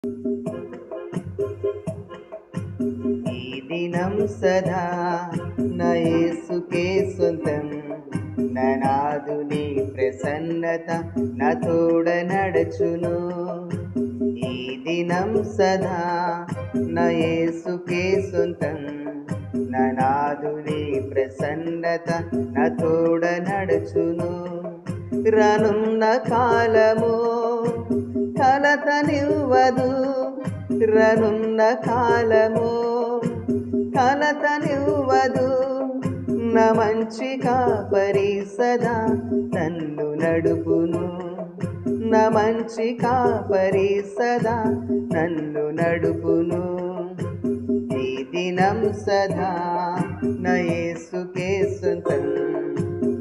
ఈ దినం సదా నా యేసుకే సొంతం. నా నాదుని ప్రసన్నత నా తోడ నడచును. ఈ దినం సదా నా యేసుకే సొంతం. నా నాదుని ప్రసన్నత నా తోడ నడచును. రానున్న కాలము కలతనివ్వదు. రానున్న కాలము కలతనివ్వదు. నా మంచి కాపరి సదా నన్ను నడుపును. నా మంచి కాపరి సదా నన్ను నడుపును. ఈ దినం సదా నా యేసుకే సొంతం.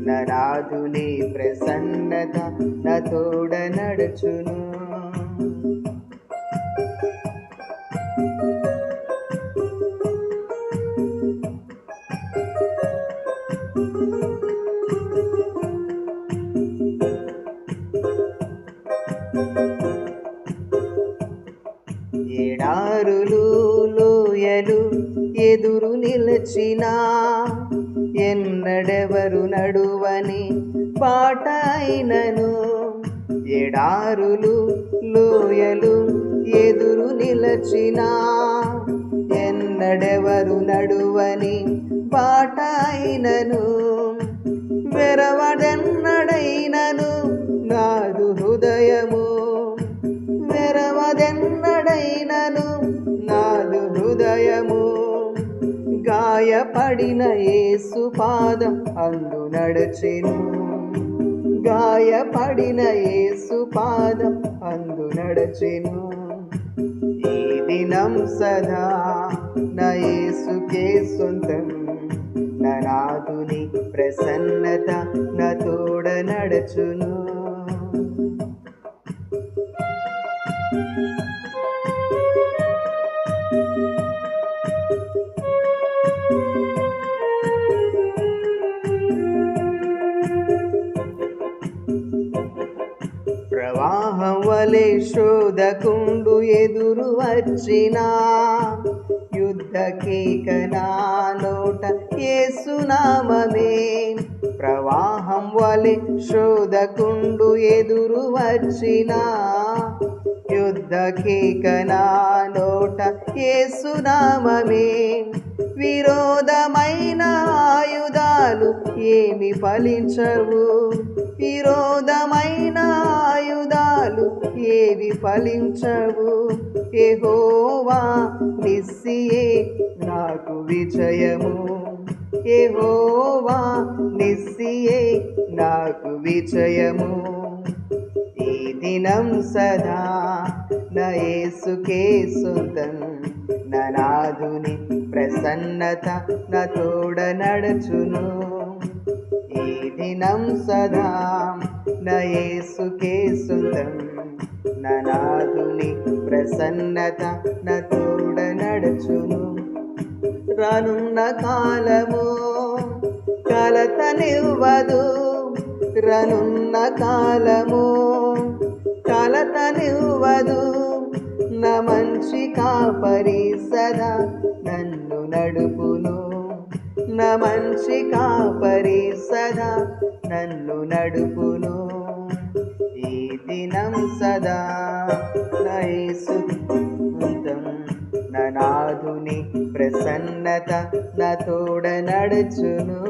నా రాజుని ప్రసన్నత నా తోడ నడుచును. ఎడారులు లోయలు ఎదురు నిలచినా ఎన్నడెవరు నడువని బాట అయినను. ఎడారులు లోయలు ఎదురు నిలచినా ఎన్నడెవరు నడువని బాట అయినను. వెరవదెన్నడైనను నాదు హృదయము. వెరవదెన్నడైనను నాదు హృదయము. గాయపడిన యేసు పాదం అందు నడచెను. గాయపడిన యేసు పాదం అందు నడచెను. ఈ దినం సదా నా యేసుకే సొంతం. నా నాదుని ప్రసన్నత నా తోడ నడచును. ప్రవాహం వలె శోధకుండు ఎదురు వచ్చినా యుద్ధ కేక నా నోట యేసునామమే. ప్రవాహం వలె శోధకుండు ఎదురు వచ్చినా యుద్ధ కేక నా నోట యేసునామమే. విరోధమైన ఆయుధాలు ఏమి ఫలించవు. విరోధమైన ఆయుధాలు ఏవి ఫలించవు. యెహోవా నిస్సియే నాకు విజయము. యెహోవా నిస్సియే నాకు విజయము. ఈ దినం సదా నా యేసుకే సొంతం. నా నాదుని ప్రసన్నత నా తోడ నడచును. ఈ దినం సదా నా యేసుకే సొంతం. నా నాదుని ప్రసన్నత నా తోడ నడచును. రానున్న కాలము కలతనివ్వదు. రానున్న కాలము కలతనివ్వదు. నా మంచి కాపరి సదా నన్ను నడుపును. నా మంచి కాపరి సదా నన్ను నడుపును. ఈ దినం సదా నా యేసు సొంతం. నా నాదుని ప్రసన్నత నా తోడ నడుచును.